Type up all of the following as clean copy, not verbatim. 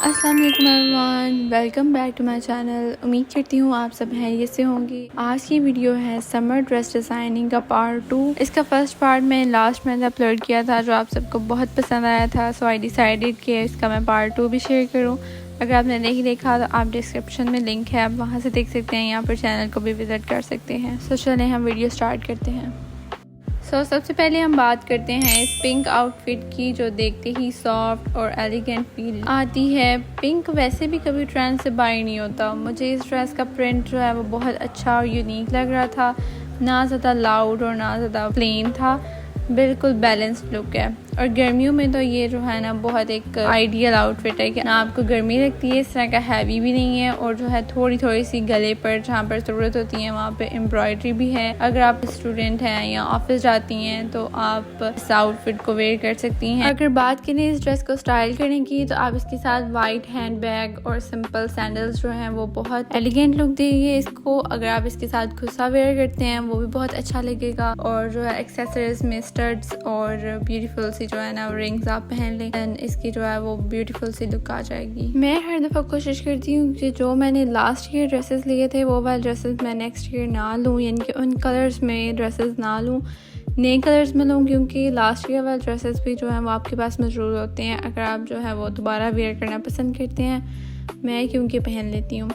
अस्सलाम वालेकुम everyone, welcome back to my channel. उम्मीद करती हूँ आप सब हैं से होंगे। आज की वीडियो है समर ड्रेस डिज़ाइनिंग का पार्ट 2। इसका फर्स्ट पार्ट मैं लास्ट मंथ अपलोड किया था जो आप सबको बहुत पसंद आया था, सो आई डिसाइडेड कि इसका मैं पार्ट 2 भी शेयर करूँ। अगर आपने नहीं देखा तो आप डिस्क्रिप्शन में लिंक है, आप वहाँ से देख सकते हैं, यहाँ पर चैनल को भी विज़िट कर सकते हैं। सो चलें हम वीडियो स्टार्ट करते हैं। सबसे पहले हम बात करते हैं इस पिंक आउटफिट की, जो देखते ही सॉफ्ट और एलिगेंट फील आती है। पिंक वैसे भी कभी ट्रेंड से बाई नहीं होता। मुझे इस ड्रेस का प्रिंट जो है वो बहुत अच्छा और यूनिक लग रहा था, ना ज़्यादा लाउड और ना ज़्यादा प्लेन था, बिल्कुल बैलेंस्ड लुक है। और गर्मियों में तो ये जो है ना बहुत एक आइडियल आउटफिट है कि ना आपको गर्मी लगती है, इस तरह का हैवी भी नहीं है, और जो है थोड़ी थोड़ी सी गले पर जहाँ पर ज़रूरत होती है वहाँ पे एम्ब्रॉयडरी भी है। अगर आप स्टूडेंट हैं या ऑफिस जाती हैं तो आप इस आउटफिट को वेयर कर सकती हैं। अगर बात करें इस ड्रेस को स्टाइल करने की तो आप इसके साथ वाइट हैंड बैग और सिंपल सैंडल्स जो हैं वो बहुत एलिगेंट लुक देंगे इसको। अगर आप इसके साथ खुस्सा वेयर करते हैं वो भी बहुत अच्छा लगेगा। और जो है एक्सेसरीज में स्टड्स और ब्यूटीफुल जो है ना रिंग्स आप पहन लें, देन इसकी जो है वो ब्यूटीफुल सी लुक आ जाएगी। मैं हर दफ़ा कोशिश करती हूँ कि जो मैंने लास्ट ईयर ड्रेसेस लिए थे वो वाले ड्रेसेस मैं नेक्स्ट ईयर ना लूँ, यानी कि उन कलर्स में ड्रेसेस ना लूँ, नए कलर्स में लूँ, क्योंकि लास्ट ईयर वाले ड्रेसेस भी जो है वो आपके पास मौजूद होते हैं। अगर आप जो है वो दोबारा वेयर करना पसंद करते हैं, मैं क्योंकि पहन लेती हूँ।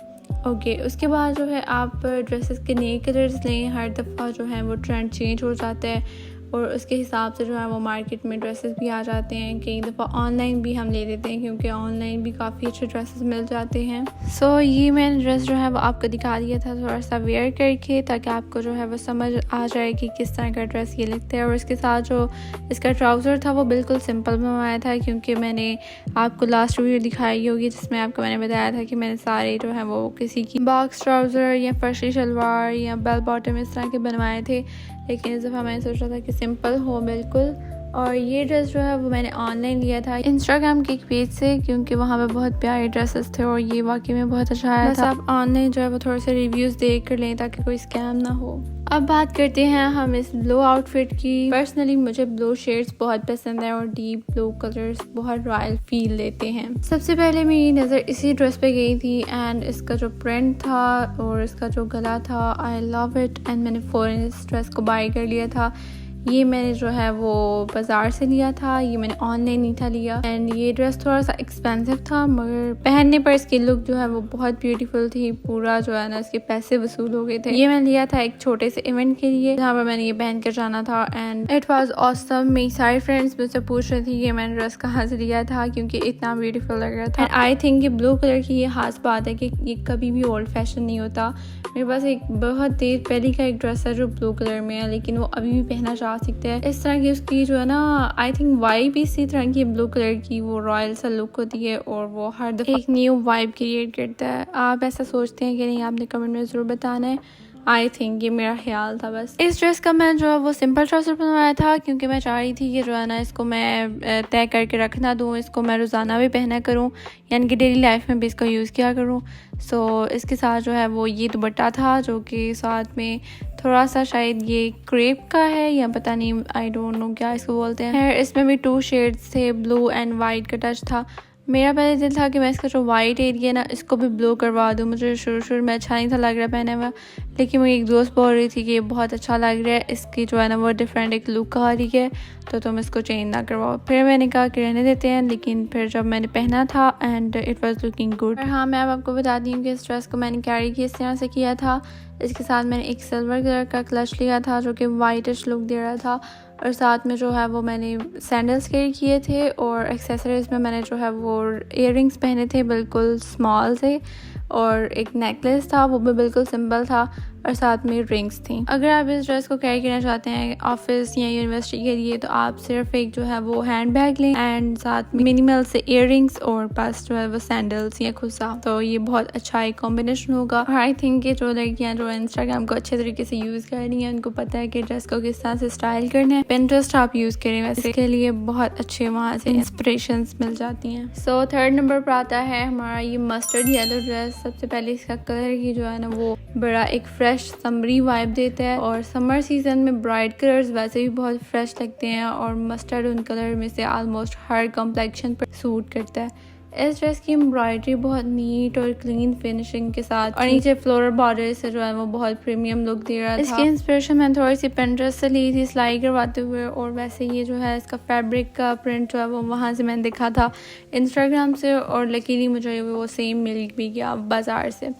ओके, उसके बाद जो है आप ड्रेसेस के नए कलर्स लें। हर दफ़ा जो है वो ट्रेंड चेंज हो जाता है और उसके हिसाब से जो है वो मार्केट में ड्रेसेस भी आ जाते हैं। कई दफ़ा ऑनलाइन भी हम ले लेते हैं क्योंकि ऑनलाइन भी काफ़ी अच्छे ड्रेसेस मिल जाते हैं। सो ये मैंने ड्रेस जो है वो आपको दिखा दिया था थोड़ा सा वेयर करके, ताकि आपको जो है वो समझ आ जाए कि किस तरह का ड्रेस ये लगता है। और इसके साथ जो इसका ट्राउज़र था वो बिल्कुल सिंपल बनवाया था, क्योंकि मैंने आपको लास्ट वीडियो दिखाई होगी जिसमें आपको मैंने बताया था कि मैंने सारे जो है वो किसी की बॉक्स ट्राउज़र या फर्शी शलवार या बेल बॉटम इस तरह के बनवाए थे, लेकिन इस दफ़ा मैंने सोचा था कि सिंपल हो बिल्कुल। और ये ड्रेस जो है वो मैंने ऑनलाइन लिया था इंस्टाग्राम के एक पेज से, क्योंकि वहाँ पे बहुत प्यारे ड्रेसेस थे और ये वाकई में बहुत अच्छा आया था। आप ऑनलाइन जो है वो थोड़े से रिव्यूज़ देख कर लें ताकि कोई स्कैम ना हो। अब बात करते हैं हम इस ब्लू आउटफिट की। पर्सनली मुझे ब्लू शेड्स बहुत पसंद है और डीप ब्लू कलर्स बहुत रॉयल फील देते हैं। सबसे पहले मेरी नज़र इसी ड्रेस पे गई थी एंड इसका जो प्रिंट था और इसका जो गला था, आई लव इट, एंड मैंने फ़ौरन इस ड्रेस को बाय कर लिया था। ये मैंने जो है वो बाज़ार से लिया था, ये मैंने ऑनलाइन नहीं था लिया। एंड ये ड्रेस थोड़ा सा एक्सपेंसिव था, मगर पहनने पर इसकी लुक जो है वो बहुत ब्यूटीफुल थी। पूरा जो है ना इसके पैसे वसूल हो गए थे। ये मैंने लिया था एक छोटे से इवेंट के लिए जहाँ पर मैंने ये पहन कर जाना था एंड इट वाज ऑसम। मेरी सारी फ्रेंड्स मुझसे पूछ रही थी कि मैंने ड्रेस कहाँ से लिया था, क्योंकि इतना ब्यूटीफुल लग रहा था। एंड आई थिंक ये ब्लू कलर की ये खास बात है कि ये कभी भी ओल्ड फैशन नहीं होता। मेरे पास एक बहुत देर पहले का एक ड्रेस है जो ब्लू कलर में है, लेकिन वो अभी भी पहना जा सकता है। इस तरह की उसकी जो है ना आई थिंक वाइब इसी तरह की ब्लू कलर की, वो रॉयल सा लुक होती है और वो हर दफ़ा एक न्यू वाइब क्रिएट करता है। आप ऐसा सोचते हैं कि नहीं, आपने कमेंट में ज़रूर बताना है। आई थिंक ये मेरा ख्याल था बस। इस ड्रेस का मैं जो है वो सिंपल ट्राउज़र बनवाया था, क्योंकि मैं चाह रही थी कि जो है ना इसको मैं तय करके रखना दूँ, इसको मैं रोज़ाना भी पहना करूँ, यानी कि डेली लाइफ में भी इसको यूज़ किया करूँ। सो इसके साथ जो है वो ये दुपट्टा था, जो कि साथ में थोड़ा सा शायद ये क्रेप का है या पता नहीं, आई डोंट नो क्या इसको बोलते हैं। इसमें भी 2 शेड्स थे, ब्लू एंड वाइट का टच था। मेरा पहले दिल था कि मैं इसका जो वाइट एरिया ना इसको भी ब्लू करवा दूँ। मुझे शुरू में अच्छा नहीं था लग रहा पहने हुआ, लेकिन मेरी एक दोस्त बोल रही थी कि ये बहुत अच्छा लग रहा है, इसकी जो है ना वो डिफरेंट एक लुक आ रही है, तो तुम इसको चेंज ना करवाओ। फिर मैंने कहा कि रहने देते हैं, लेकिन फिर जब मैंने पहना था and it was looking good. हाँ, मैं अब आपको बता दी हूँ कि इस ड्रेस को मैंने कैरी किस तरह से किया था। इसके साथ मैंने एक सिल्वर कलर का क्लच लिया था जो कि वाइटिश लुक दे रहा था, और साथ में जो है वो मैंने सैंडल्स कैरी किए थे, और एक्सेसरीज में मैंने जो है वो इयररिंग्स पहने थे बिल्कुल स्मॉल से, और एक नेकलेस था वो भी बिल्कुल सिंपल था, और साथ में रिंग्स थी। अगर आप इस ड्रेस को कैरी करना चाहते हैं ऑफिस या यूनिवर्सिटी के लिए तो आप सिर्फ एक जो है वो हैंड बैग लें एंड साथ में मिनिमल से इयररिंग्स और पास जो है वो सैंडल्स या खुस्सा, तो ये बहुत अच्छा एक कॉम्बिनेशन होगा। और आई थिंक कि जो लड़कियां जो इंस्टाग्राम को अच्छे तरीके से यूज़ कर रही हैं उनको पता है कि ड्रेस को किस तरह से स्टाइल करना है। पिंटरेस्ट आप यूज़ करें, वैसे इसके लिए बहुत अच्छे वहाँ से इंस्पिरेशंस मिल जाती हैं। सो थर्ड नंबर पर आता है हमारा ये मस्टर्ड येलो ड्रेस। सबसे पहले इसका कलर ही जो है ना वो बड़ा एक फ्रेश समरी वाइब देता है, और समर सीजन में ब्राइट कलर्स वैसे भी बहुत फ्रेश लगते हैं, और मस्टर्ड उन कलर में से ऑलमोस्ट हर कॉम्प्लेक्शन पर सूट करता है। इस ड्रेस की एम्ब्रॉयडरी बहुत नीट और क्लीन फिनिशिंग के साथ और नीचे फ्लोरल बॉर्डर से जो है वो बहुत प्रीमियम लुक दे रहा था। इसकी इंस्पिरेशन मैंने थोड़ी सी पिंटरेस्ट से ली थी सिलाई करवाते हुए, और वैसे ये जो है इसका फैब्रिक का प्रिंट जो है वो वहाँ से मैंने देखा था इंस्टाग्राम से, और लकीली मुझे वो सेम मिल भी गया बाज़ार से।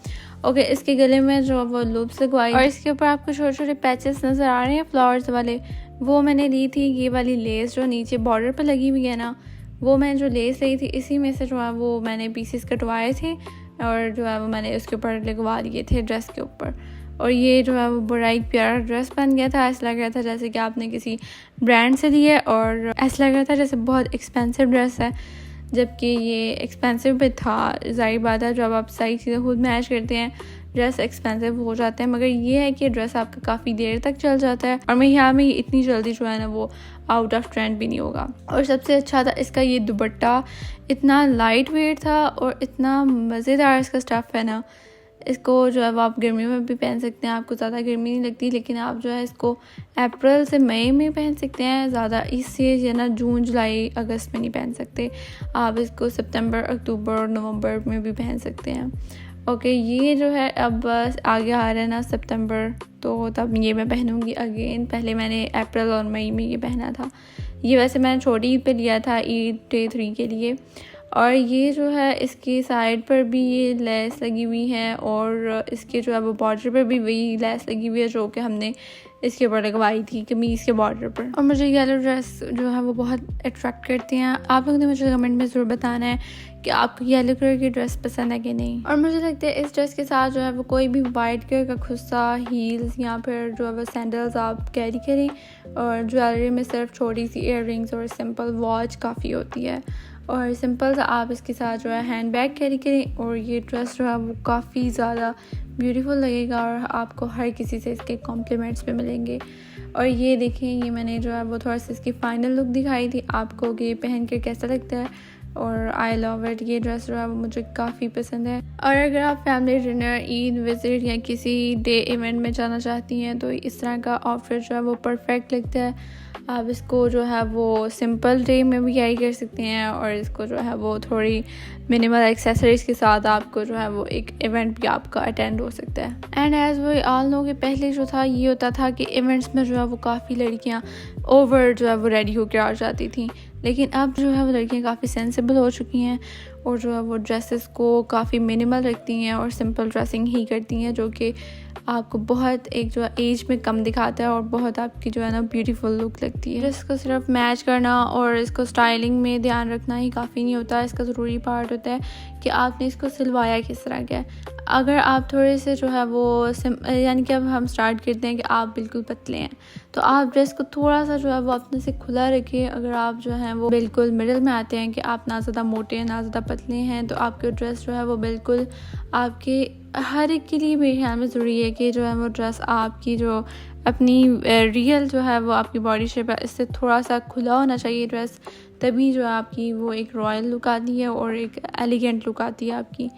ओके, इसके गले में जो वो लूप्स लगवाई और इसके ऊपर आपको छोटे छोटे पैचेस नज़र आ रहे हैं फ्लावर्स वाले, वो मैंने ली थी। ये वाली लेस जो नीचे बॉर्डर पर लगी हुई है ना, वो मैंने जो लेस ली थी इसी में से जो है वो मैंने पीसेस कटवाए थे और जो है वो मैंने उसके ऊपर लगवा दिए थे ड्रेस के ऊपर। और ये जो है वो बड़ा एक प्यारा ड्रेस बन गया था। ऐसा लग रहा था जैसे कि आपने किसी ब्रांड से ली है, और ऐसा लग रहा था जैसे बहुत एक्सपेंसिव ड्रेस है, जबकि ये एक्सपेंसिव भी था। ज़ाहिर बात है जब आप सारी चीज़ें खुद मैच करते हैं ड्रेस एक्सपेंसिव हो जाते हैं, मगर ये है कि ड्रेस आपका काफ़ी देर तक चल जाता है, और मेरे ख्याल में इतनी जल्दी जो है ना वो आउट ऑफ ट्रेंड भी नहीं होगा। और सबसे अच्छा था इसका ये दुपट्टा, इतना लाइट वेट था और इतना मज़ेदार इसका स्टफ़ है ना। इसको जो है वो आप गर्मियों में भी पहन सकते हैं, आपको ज़्यादा गर्मी नहीं लगती, लेकिन आप जो है इसको अप्रैल से मई में पहन सकते हैं, ज़्यादा इससे जो है ना जून जुलाई अगस्त में नहीं पहन सकते। आप इसको सितंबर अक्टूबर और नवंबर में भी पहन सकते हैं। ओके, ये जो है अब आगे आ रहा है ना सितंबर, तो तब ये मैं पहनूंगी अगेन। पहले मैंने अप्रैल और मई में ये पहना था। ये वैसे मैंने छोटी ईद पे लिया था, ईद डे 3 के लिए। और ये जो है इसकी साइड पर भी ये लेस लगी हुई है, और इसके जो है वो बॉर्डर पर भी वही लेस लगी हुई है जो कि हमने इसके ऊपर लगवाई थी कमीज़ के बॉर्डर पर। और मुझे येलो ड्रेस जो है वो बहुत अट्रैक्ट करती हैं। आप लोगों ने मुझे कमेंट में ज़रूर बताना है कि आपको येलो कलर की ड्रेस पसंद है कि नहीं। और मुझे लगता है इस ड्रेस के साथ जो है वो कोई भी वाइट कलर का खुस्सा, हील्स या फिर जो है वो सैंडल्स आप कैरी करें, और ज्वेलरी में सिर्फ छोटी सी ईयररिंग्स और सिंपल वॉच काफ़ी होती है। और सिंपल सा आप इसके साथ जो है हैंड बैग कैरी करें, और ये ड्रेस जो है वो काफ़ी ज़्यादा ब्यूटीफुल लगेगा और आपको हर किसी से इसके कॉम्प्लीमेंट्स भी मिलेंगे। और ये देखें, ये मैंने जो है वो थोड़ा सा इसकी फ़ाइनल लुक दिखाई थी आपको कि पहन कर कैसा लगता है, और आई लव इट। ये ड्रेस जो है वो मुझे काफ़ी पसंद है। और अगर आप फैमिली डिनर, ईद विज़िट या किसी डे इवेंट में जाना चाहती हैं तो इस तरह का आउटफिट जो है वो परफेक्ट लगता है। आप इसको जो है वो सिंपल डे में भी कैरी कर सकते हैं, और इसको जो है वो थोड़ी मिनिमल एक्सेसरीज के साथ आपको जो है वो एक इवेंट भी आपका अटेंड हो सकता है। And as we all know कि पहले जो था ये होता था कि इवेंट्स में जो है वो काफ़ी लड़कियां ओवर जो है वो रेडी होकर आ जाती थी, लेकिन अब जो है वो लड़कियां काफ़ी सेंसिबल हो चुकी हैं और जो है वो ड्रेसेस को काफ़ी मिनिमल रखती हैं और सिंपल ड्रेसिंग ही करती हैं, जो कि आपको बहुत एक जो एज में कम दिखाता है और बहुत आपकी जो है ना ब्यूटीफुल लुक लगती है। इसको सिर्फ मैच करना और इसको स्टाइलिंग में ध्यान रखना ही काफ़ी नहीं होता, इसका ज़रूरी पार्ट होता है कि आपने इसको सिलवाया किस तरह का है। अगर आप थोड़े से जो है वो यानी कि अब हम स्टार्ट करते हैं कि आप बिल्कुल पतले हैं तो आप ड्रेस को थोड़ा सा जो है वो अपने से खुला रखिए। अगर आप जो है वो बिल्कुल मिडिल में आते हैं कि आप ना ज़्यादा मोटे हैं ना ज़्यादा पतले हैं, तो आपके ड्रेस जो है वो बिल्कुल आपके हर एक के लिए मेरे ख्याल में ज़रूरी है कि जो है वो ड्रेस आपकी जो अपनी रियल जो है वो आपकी बॉडी शेप है इससे थोड़ा सा खुला होना चाहिए ड्रेस, तभी जो आपकी वो एक रॉयल लुक आती है और एक एलिगेंट लुक आती है आपकी।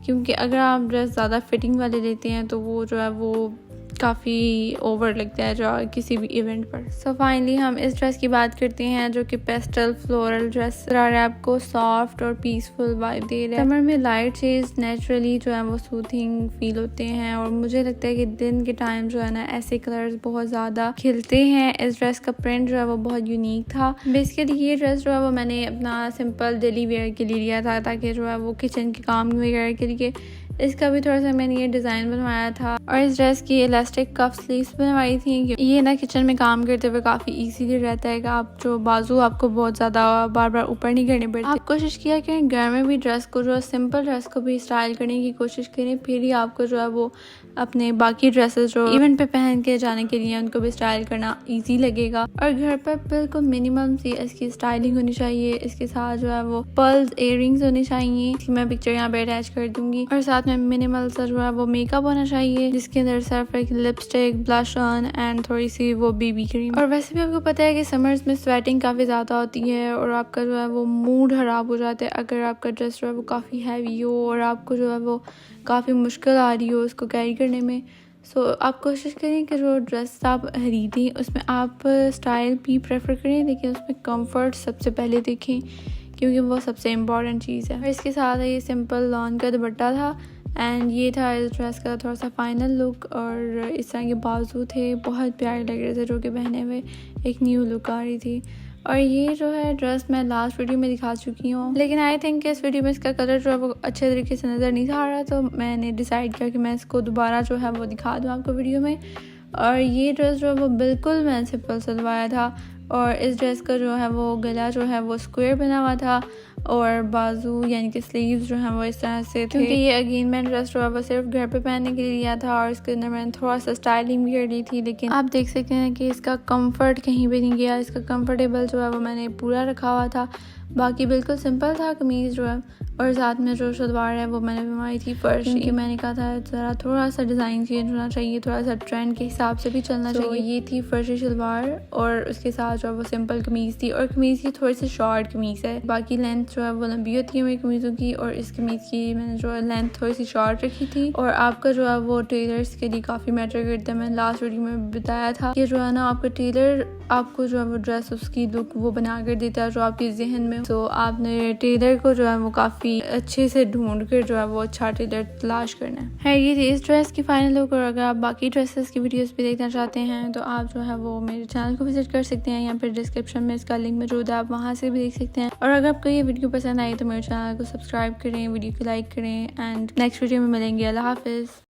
क्योंकि अगर आप ड्रेस ज़्यादा फिटिंग वाले लेते हैं तो वो जो है वो काफ़ी ओवर लगता है जो किसी भी इवेंट पर। सो फाइनली हम इस ड्रेस की बात करते हैं जो कि पेस्टल फ्लोरल ड्रेस आपको सॉफ्ट और पीसफुल वाइब दे रहा है। समर में लाइट शेड्स नेचुरली जो है वो सूथिंग फील होते हैं और मुझे लगता है कि दिन के टाइम जो है ना ऐसे कलर्स बहुत ज़्यादा खिलते हैं। इस ड्रेस का प्रिंट जो है वो बहुत यूनिक था। बेसिकली ये ड्रेस जो है वो मैंने अपना सिंपल डेली वेयर के लिए लिया था ताकि जो है वो किचन के काम वगैरह के लिए इसका भी थोड़ा सा मैंने ये डिज़ाइन बनवाया था। और इस ड्रेस की इलास्टिक कफ स्लीव्स बनवाई थी। ये ना किचन में काम करते हुए काफ़ी इजीली रहता है कि आप जो बाजू आपको बहुत ज़्यादा बार बार ऊपर नहीं करने पड़ते। आप कोशिश किया करें घर में भी ड्रेस को जो सिंपल ड्रेस को भी स्टाइल करने की कोशिश करें, फिर ही आपको जो है वो अपने बाकी ड्रेसेस जो इवेंट पे पहन के जाने के लिए उनको भी स्टाइल करना ईजी लगेगा। और घर पर बिल्कुल मिनिमम सी इसकी स्टाइलिंग होनी चाहिए। इसके साथ जो है वो पर्ल्स इयररिंग्स होनी चाहिए, मैं पिक्चर यहाँ पे अटैच कर दूंगी। और साथ में मिनिमल सा जो है वो मेकअप होना चाहिए जिसके अंदर सिर्फ एक लिपस्टिक, ब्लश ऑन एंड थोड़ी सी वो बेबी क्रीम। और वैसे भी आपको पता है कि समर्स में स्वेटिंग काफ़ी ज़्यादा होती है और आपका जो है वो मूड खराब हो जाता है अगर आपका ड्रेस जो है वो काफ़ी हैवी हो और आपको जो है वो काफ़ी मुश्किल आ रही हो उसको कैरी करने में। सो आप कोशिश करें कि जो ड्रेस आप खरीदें उसमें आप स्टाइल भी प्रेफर करें, लेकिन उसमें कंफर्ट सबसे पहले देखें क्योंकि वो सबसे इम्पॉर्टेंट चीज़ है। और इसके साथ ये सिंपल लॉन का दुपट्टा था एंड ये था इस ड्रेस का थोड़ा सा फाइनल लुक। और इस तरह के बाजू थे, बहुत प्यारे लग रहे थे जो कि पहने हुए एक न्यू लुक आ रही थी। और ये जो है ड्रेस मैं लास्ट वीडियो में दिखा चुकी हूँ, लेकिन आई थिंक इस वीडियो में इसका कलर जो है वो अच्छे तरीके से नज़र नहीं आ रहा, तो मैंने डिसाइड किया कि मैं इसको दोबारा जो है वो दिखा दूँ आपको वीडियो में। और ये ड्रेस जो है वो बिल्कुल मैंने सिंपल सिलवाया था और इस ड्रेस का जो है वो गला जो है वो स्क्वायर बना हुआ था और बाजू यानी कि स्लीव्स जो हैं वो इस तरह से थे, क्योंकि ये अगेन मैंने ड्रेस जो है वो सिर्फ घर पे पहनने के लिए लिया था और इसके अंदर मैंने थोड़ा सा स्टाइलिंग भी कर ली थी। लेकिन आप देख सकते हैं कि इसका कंफर्ट कहीं भी नहीं गया, इसका कंफर्टेबल जो है वो मैंने पूरा रखा हुआ था। बाकी बिल्कुल सिंपल था कमीज़ जो है, और साथ में जो शलवार है वो मैंने बनवाई थी फर्श की। मैंने कहा था ज़रा थोड़ा सा डिज़ाइन चेंज होना चाहिए, थोड़ा सा ट्रेंड के हिसाब से भी चलना चाहिए। ये थी फर्शी शलवार और उसके साथ जो है वो सिंपल कमीज़ थी, और कमीज़ की थोड़ी सी शॉर्ट कमीज़ है। बाकी लेंथ जो है वो लंबी होती है मेरी कमीज़ों की, और इस कमीज़ की मैंने जो है लेंथ थोड़ी सी शॉर्ट रखी थी। और आपका जो है वो टेलर्स के लिए काफ़ी मैटर करता है। मैंने लास्ट वीडियो में बताया था कि जो है ना आपका टेलर आपको जो है वो ड्रेस उसकी लुक वो बना कर देता है जो आपके जहन में। तो आपने टेलर को जो है वो काफ़ी अच्छे से ढूंढ कर जो है वो अच्छा टेलर तलाश करना है। ये थी इस ड्रेस की फाइनल लुक। और अगर आप बाकी ड्रेसेस की वीडियोस भी देखना चाहते हैं तो आप जो है वो मेरे चैनल को विजिट कर सकते हैं, या फिर डिस्क्रिप्शन में इसका लिंक मौजूद है, आप वहाँ से भी देख सकते हैं। और अगर आपको ये वीडियो पसंद आई तो मेरे चैनल को सब्सक्राइब करें, वीडियो को लाइक करें एंड नेक्स्ट वीडियो में मिलेंगे। अल्लाह हाफिज़।